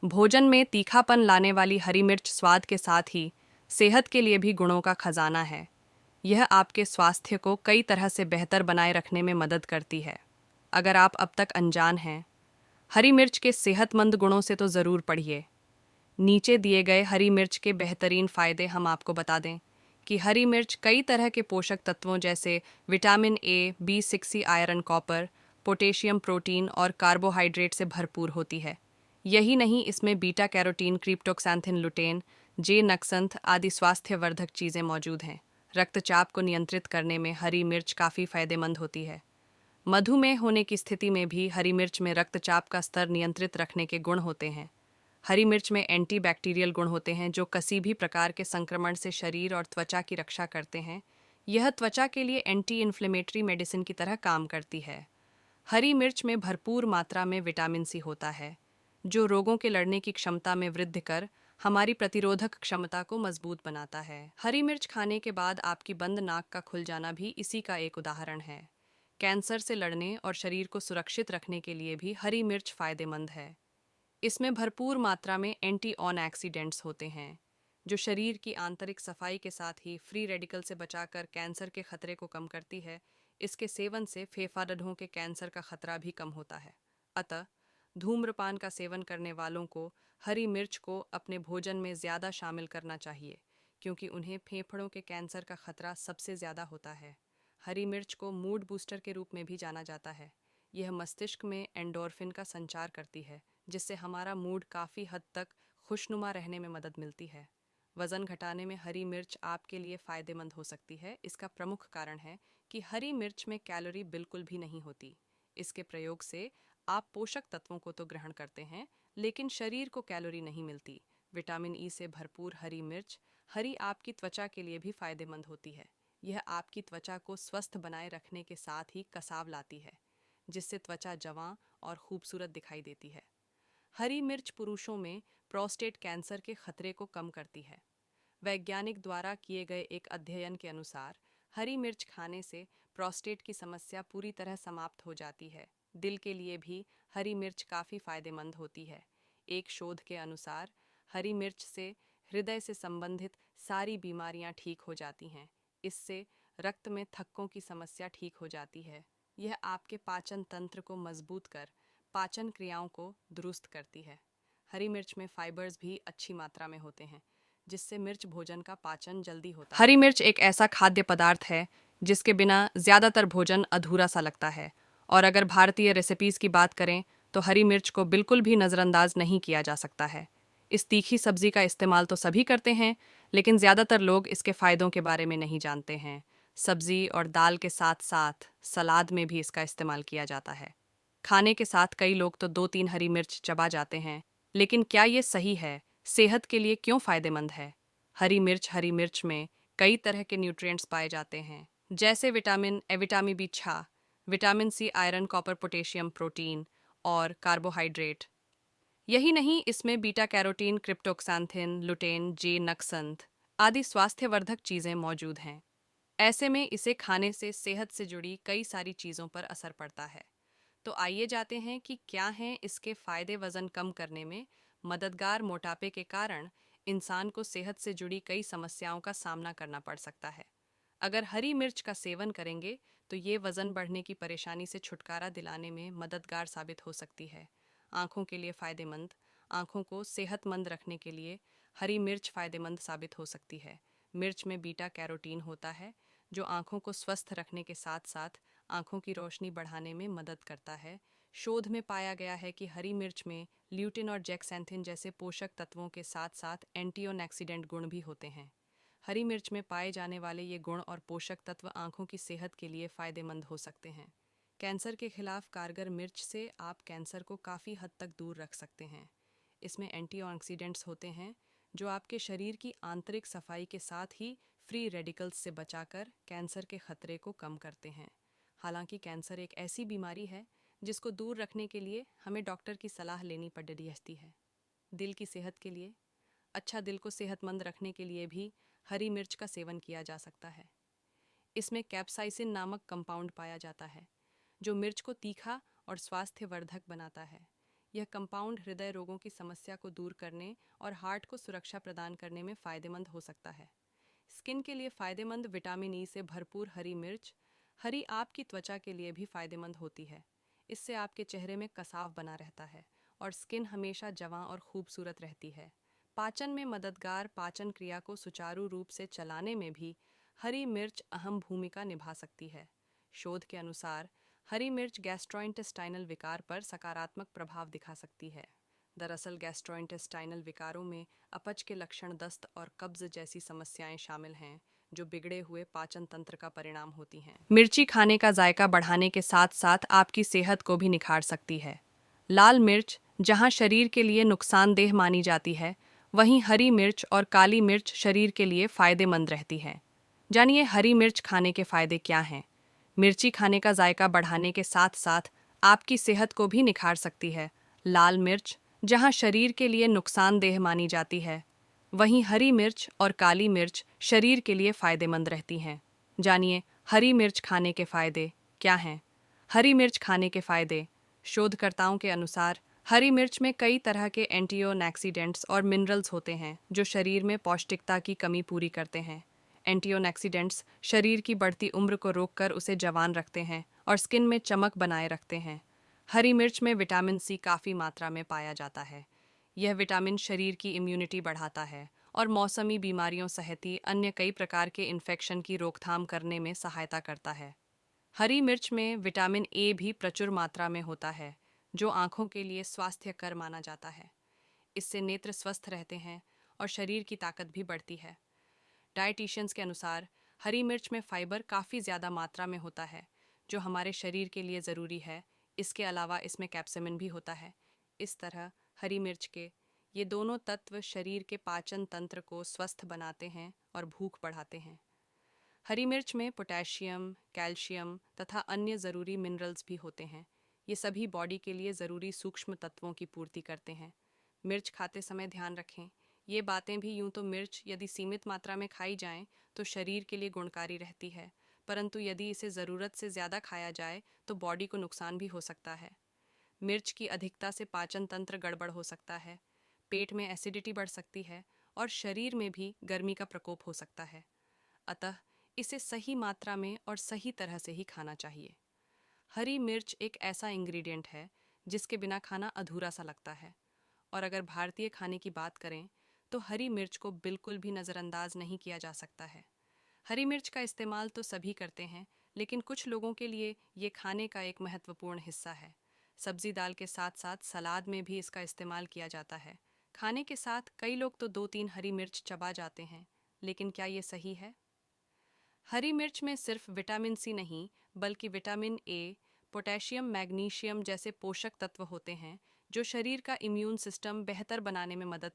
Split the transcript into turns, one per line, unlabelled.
भोजन में तीखापन लाने वाली हरी मिर्च स्वाद के साथ ही सेहत के लिए भी गुणों का खजाना है। यह आपके स्वास्थ्य को कई तरह से बेहतर बनाए रखने में मदद करती है। अगर आप अब तक अनजान हैं, हरी मिर्च के सेहतमंद गुणों से तो ज़रूर पढ़िए। नीचे दिए गए हरी मिर्च के बेहतरीन फ़ायदे हम आपको बता दें कि हरी मिर्च कई तरह के पोषक तत्वों जैसे विटामिन ए, B6, iron, copper, potassium, protein और कार्बोहाइड्रेट से भरपूर होती है। यही नहीं, इसमें beta carotene, cryptoxanthin, lutein, zeaxanthin आदि स्वास्थ्यवर्धक चीज़ें मौजूद हैं। रक्तचाप को नियंत्रित करने में हरी मिर्च काफ़ी फायदेमंद होती है। मधुमेह होने की स्थिति में भी हरी मिर्च में रक्तचाप का स्तर नियंत्रित रखने के गुण होते हैं। हरी मिर्च में एंटीबैक्टीरियल गुण होते हैं जो किसी भी प्रकार के संक्रमण से शरीर और त्वचा की रक्षा करते हैं। यह त्वचा के लिए एंटी इन्फ्लेमेटरी मेडिसिन की तरह काम करती है। हरी मिर्च में भरपूर मात्रा में विटामिन सी होता है, जो रोगों के लड़ने की क्षमता में वृद्धि कर हमारी प्रतिरोधक क्षमता को मजबूत बनाता है। हरी मिर्च खाने के बाद आपकी बंद नाक का खुल जाना भी इसी का एक उदाहरण है। कैंसर से लड़ने और शरीर को सुरक्षित रखने के लिए भी हरी मिर्च फायदेमंद है। इसमें भरपूर मात्रा में एंटी ऑक्सीडेंट्स होते हैं, जो शरीर की आंतरिक सफाई के साथ ही फ्री रेडिकल से बचाकर कैंसर के खतरे को कम करती है। इसके सेवन से फेफड़ों के कैंसर का खतरा भी कम होता है। अतः धूम्रपान का सेवन करने वालों को हरी मिर्च को अपने भोजन में ज़्यादा शामिल करना चाहिए, क्योंकि उन्हें फेफड़ों के कैंसर का खतरा सबसे ज़्यादा होता है। हरी मिर्च को मूड बूस्टर के रूप में भी जाना जाता है। यह मस्तिष्क में एंडोर्फिन का संचार करती है, जिससे हमारा मूड काफ़ी हद तक खुशनुमा रहने में मदद मिलती है। वज़न घटाने में हरी मिर्च आपके लिए फ़ायदेमंद हो सकती है। इसका प्रमुख कारण है कि हरी मिर्च में कैलोरी बिल्कुल भी नहीं होती। इसके प्रयोग से आप पोषक तत्वों को तो ग्रहण करते हैं, लेकिन शरीर को कैलोरी नहीं मिलती। विटामिन ई से भरपूर हरी मिर्च हरी आपकी त्वचा के लिए भी फायदेमंद होती है। यह आपकी त्वचा को स्वस्थ बनाए रखने के साथ ही कसाव लाती है, जिससे त्वचा जवां और खूबसूरत दिखाई देती है। हरी मिर्च पुरुषों में प्रोस्टेट कैंसर के खतरे को कम करती है। वैज्ञानिक द्वारा किए गए एक अध्ययन के अनुसार हरी मिर्च खाने से प्रोस्टेट की समस्या पूरी तरह समाप्त हो जाती है। दिल के लिए भी हरी मिर्च काफ़ी फायदेमंद होती है। एक शोध के अनुसार हरी मिर्च से हृदय से संबंधित सारी बीमारियां ठीक हो जाती हैं। इससे रक्त में थक्कों की समस्या ठीक हो जाती है। यह आपके पाचन तंत्र को मजबूत कर पाचन क्रियाओं को दुरुस्त करती है। हरी मिर्च में फाइबर्स भी अच्छी मात्रा में होते हैं, जिससे मिर्च भोजन का पाचन जल्दी होता है। हरी मिर्च एक ऐसा खाद्य पदार्थ है जिसके बिना ज़्यादातर भोजन अधूरा सा लगता है। और अगर भारतीय रेसिपीज़ की बात करें तो हरी मिर्च को बिल्कुल भी नज़रअंदाज नहीं किया जा सकता है। इस तीखी सब्जी का इस्तेमाल तो सभी करते हैं, लेकिन ज़्यादातर लोग इसके फ़ायदों के बारे में नहीं जानते हैं। सब्जी और दाल के साथ साथ सलाद में भी इसका इस्तेमाल किया जाता है। खाने के साथ कई लोग तो 2-3 हरी मिर्च चबा जाते हैं, लेकिन क्या ये सही है? सेहत के लिए क्यों फायदेमंद है? हरी मिर्च में कई तरह के न्यूट्रिएंट्स पाए जाते हैं, जैसे विटामिन ए, विटामिन बी छः, vitamin C, iron, copper, potassium, protein और कार्बोहाइड्रेट। यही नहीं, इसमें beta carotene, cryptoxanthin, lutein, zeaxanthin आदि स्वास्थ्यवर्धक चीज़ें मौजूद हैं। ऐसे में इसे खाने से सेहत से जुड़ी कई सारी चीज़ों पर असर पड़ता है। तो आइए जाते हैं कि क्या हैं इसके फायदे। वज़न कम करने में मददगार। मोटापे के कारण इंसान को सेहत से जुड़ी कई समस्याओं का सामना करना पड़ सकता है। अगर हरी मिर्च का सेवन करेंगे तो ये वज़न बढ़ने की परेशानी से छुटकारा दिलाने में मददगार साबित हो सकती है। आँखों के लिए फ़ायदेमंद। आँखों को सेहतमंद रखने के लिए हरी मिर्च फ़ायदेमंद साबित हो सकती है। मिर्च में बीटा कैरोटीन होता है, जो आँखों को स्वस्थ रखने के साथ साथ आँखों की रोशनी बढ़ाने में मदद करता है। शोध में पाया गया है कि हरी मिर्च में ल्यूटिन और जेक्सैंथिन जैसे पोषक तत्वों के साथ साथ एंटीऑक्सीडेंट गुण भी होते हैं। हरी मिर्च में पाए जाने वाले ये गुण और पोषक तत्व आँखों की सेहत के लिए फ़ायदेमंद हो सकते हैं। कैंसर के खिलाफ कारगर मिर्च से आप कैंसर को काफ़ी हद तक दूर रख सकते हैं। इसमें एंटीऑक्सीडेंट्स होते हैं, जो आपके शरीर की आंतरिक सफाई के साथ ही फ्री रेडिकल्स से बचाकर कैंसर के खतरे को कम करते हैं। हालांकि कैंसर एक ऐसी बीमारी है जिसको दूर रखने के लिए हमें डॉक्टर की सलाह लेनी पड़ती है। दिल की सेहत के लिए, अच्छा दिल को सेहतमंद रखने के लिए भी हरी मिर्च का सेवन किया जा सकता है। इसमें कैप्साइसिन नामक कंपाउंड पाया जाता है, जो मिर्च को तीखा और स्वास्थ्यवर्धक बनाता है। यह कंपाउंड हृदय रोगों की समस्या को दूर करने और हार्ट को सुरक्षा प्रदान करने में फ़ायदेमंद हो सकता है। स्किन के लिए फ़ायदेमंद विटामिन ई से भरपूर हरी मिर्च हरी आपकी त्वचा के लिए भी फ़ायदेमंद होती है। इससे आपके चेहरे में कसाव बना रहता है और स्किन हमेशा जवां और खूबसूरत रहती है। पाचन में मददगार पाचन क्रिया को सुचारू रूप से चलाने में भी हरी मिर्च अहम भूमिका निभा सकती है। शोध के अनुसार हरी मिर्च गैस्ट्रोइंटेस्टाइनल विकार पर सकारात्मक प्रभाव दिखा सकती है। दरअसल गैस्ट्रोइंटेस्टाइनल विकारों में अपच के लक्षण, दस्त और कब्ज जैसी समस्याएं शामिल हैं, जो बिगड़े हुए पाचन तंत्र का परिणाम होती हैं। मिर्ची खाने का जायका बढ़ाने के साथ साथ आपकी सेहत को भी निखार सकती है। लाल मिर्च जहां शरीर के लिए नुकसानदेह मानी जाती है, वहीं हरी मिर्च और काली मिर्च शरीर के लिए फायदेमंद रहती है। जानिए हरी मिर्च खाने के फायदे क्या हैं। मिर्ची खाने का जायका बढ़ाने के साथ साथ आपकी सेहत को भी निखार सकती है। लाल मिर्च जहां शरीर के लिए नुकसानदेह मानी जाती है, वहीं हरी मिर्च और काली मिर्च शरीर के लिए फायदेमंद रहती हैं। जानिए हरी मिर्च खाने के फायदे क्या हैं। हरी मिर्च खाने के फायदे। शोधकर्ताओं के अनुसार हरी मिर्च में कई तरह के एंटीऑक्सीडेंट्स और मिनरल्स होते हैं, जो शरीर में पौष्टिकता की कमी पूरी करते हैं। एंटीऑक्सीडेंट्स शरीर की बढ़ती उम्र को रोककर उसे जवान रखते हैं और स्किन में चमक बनाए रखते हैं। हरी मिर्च में विटामिन सी काफ़ी मात्रा में पाया जाता है। यह विटामिन शरीर की इम्यूनिटी बढ़ाता है और मौसमी बीमारियों सहित ही अन्य कई प्रकार के इन्फेक्शन की रोकथाम करने में सहायता करता है। हरी मिर्च में विटामिन ए भी प्रचुर मात्रा में होता है, जो आँखों के लिए स्वास्थ्यकर माना जाता है। इससे नेत्र स्वस्थ रहते हैं और शरीर की ताकत भी बढ़ती है। डाइटिशियंस के अनुसार हरी मिर्च में फाइबर काफ़ी ज़्यादा मात्रा में होता है, जो हमारे शरीर के लिए ज़रूरी है। इसके अलावा इसमें कैप्साइसिन भी होता है। इस तरह हरी मिर्च के ये दोनों तत्व शरीर के पाचन तंत्र को स्वस्थ बनाते हैं और भूख बढ़ाते हैं। हरी मिर्च में पोटेशियम, कैल्शियम तथा अन्य ज़रूरी मिनरल्स भी होते हैं। ये सभी बॉडी के लिए ज़रूरी सूक्ष्म तत्वों की पूर्ति करते हैं। मिर्च खाते समय ध्यान रखें, ये बातें भी यूं तो मिर्च यदि सीमित मात्रा में खाई जाएं तो शरीर के लिए गुणकारी रहती है, परंतु यदि इसे ज़रूरत से ज़्यादा खाया जाए तो बॉडी को नुकसान भी हो सकता है। मिर्च की अधिकता से पाचन तंत्र गड़बड़ हो सकता है, पेट में एसिडिटी बढ़ सकती है और शरीर में भी गर्मी का प्रकोप हो सकता है। अतः इसे सही मात्रा में और सही तरह से ही खाना चाहिए। हरी मिर्च एक ऐसा इंग्रेडिएंट है जिसके बिना खाना अधूरा सा लगता है। और अगर भारतीय खाने की बात करें तो हरी मिर्च को बिल्कुल भी नज़रअंदाज नहीं किया जा सकता है। हरी मिर्च का इस्तेमाल तो सभी करते हैं, लेकिन कुछ लोगों के लिए ये खाने का एक महत्वपूर्ण हिस्सा है। सब्जी दाल के साथ साथ सलाद में भी इसका इस्तेमाल किया जाता है। खाने के साथ कई लोग तो 2-3 हरी मिर्च चबा जाते हैं, लेकिन क्या ये सही है? हरी मिर्च में सिर्फ विटामिन सी नहीं, बल्कि विटामिन ए, पोटेशियम, मैग्नीशियम जैसे पोषक तत्व होते हैं, जो शरीर का इम्यून सिस्टम बेहतर बनाने में मदद